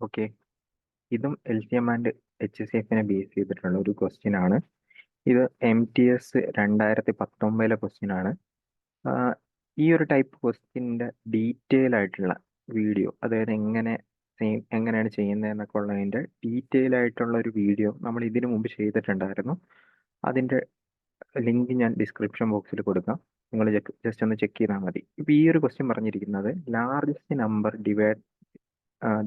Okay, ഇതും LCM and HCFനെ base ചെയ്തിട്ടുള്ള ഒരു ക്വസ്റ്റ്യൻ ആണ്. ഇത് MTS 2019 ക്വസ്റ്റ്യൻ ആണ്. ഈ ഒരു ടൈപ്പ് ക്വസ്റ്റ്യൻ്റെ ഡീറ്റെയിൽ ആയിട്ടുള്ള വീഡിയോ, അതായത് എങ്ങനെയാണ് ചെയ്യുന്നത് എന്നൊക്കെ ഉള്ളതിൻ്റെ ഡീറ്റെയിൽ ആയിട്ടുള്ള ഒരു വീഡിയോ നമ്മൾ ഇതിനു മുമ്പ് ചെയ്തിട്ടുണ്ടായിരുന്നു. അതിൻ്റെ ലിങ്ക് ഞാൻ ഡിസ്ക്രിപ്ഷൻ ബോക്സിൽ കൊടുക്കാം. നിങ്ങൾ ജസ്റ്റ് ഒന്ന് ചെക്ക് ചെയ്താൽ മതി. ഇപ്പോൾ ഈ ഒരു ക്വസ്റ്റ്യൻ പറഞ്ഞിരിക്കുന്നത് largest number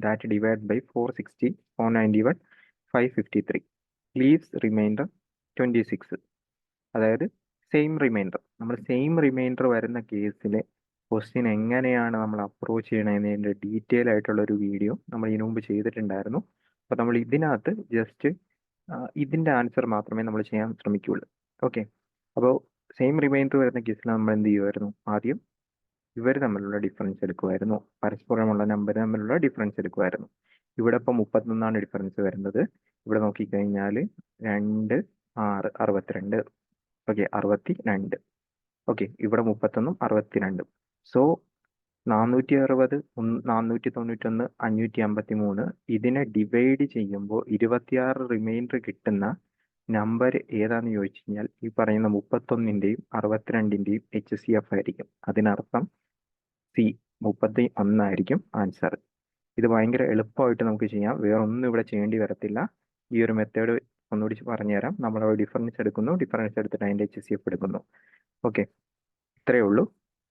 that divide by 460, 491, 553 leaves remainder 26. അതായത് നമ്മൾ സെയിം റിമൈൻഡർ വരുന്ന കേസിൽ ക്വസ്റ്റ്യൻ എങ്ങനെയാണ് നമ്മൾ അപ്രോച്ച് ചെയ്യണതിൻ്റെ ഡീറ്റെയിൽ ആയിട്ടുള്ള ഒരു വീഡിയോ നമ്മൾ ഇതിനു മുമ്പ് ചെയ്തിട്ടുണ്ടായിരുന്നു. അപ്പോൾ നമ്മൾ ഇതിനകത്ത് ജസ്റ്റ് ഇതിൻ്റെ ആൻസർ മാത്രമേ നമ്മൾ ചെയ്യാൻ ശ്രമിക്കുകയുള്ളൂ. ഓക്കെ, അപ്പോൾ സെയിം റിമൈൻഡർ വരുന്ന കേസിൽ നമ്മൾ എന്ത് ചെയ്യുമായിരുന്നു? ആദ്യം ഇവർ തമ്മിലുള്ള ഡിഫറൻസ് എടുക്കുമായിരുന്നു, പരസ്പരമുള്ള നമ്പർ തമ്മിലുള്ള ഡിഫറൻസ് എടുക്കുമായിരുന്നു. ഇവിടെ ഇപ്പോൾ 31 ഡിഫറൻസ് വരുന്നത്. ഇവിടെ നോക്കിക്കഴിഞ്ഞാൽ 2, 6, 62. ഓക്കെ, 62. ഓക്കെ, ഇവിടെ 31, 62. സോ 460, 491, 553 ഇതിനെ ഡിവൈഡ് ചെയ്യുമ്പോൾ 26 റിമൈൻഡർ കിട്ടുന്ന നമ്പർ ഏതാണെന്ന് ചോദിച്ചു കഴിഞ്ഞാൽ ഈ പറയുന്ന 31ൻ്റെയും 62ൻ്റെയും HCF ആയിരിക്കും. അതിനർത്ഥം C 31 ആയിരിക്കും ആൻസർ. ഇത് ഭയങ്കര എളുപ്പമായിട്ട് നമുക്ക് ചെയ്യാം. വേറെ ഒന്നും ഇവിടെ ചെയ്യേണ്ടി വരത്തില്ല. ഈ ഒരു മെത്തേഡ് ഒന്നുകൂടി പറഞ്ഞുതരാം. നമ്മൾ ഡിഫറൻസ് എടുക്കുന്നു, ഡിഫറൻസ് എടുത്തിട്ട് അതിൻ്റെ HCF എടുക്കുന്നു. ഓക്കെ, ഇത്രയേ ഉള്ളൂ.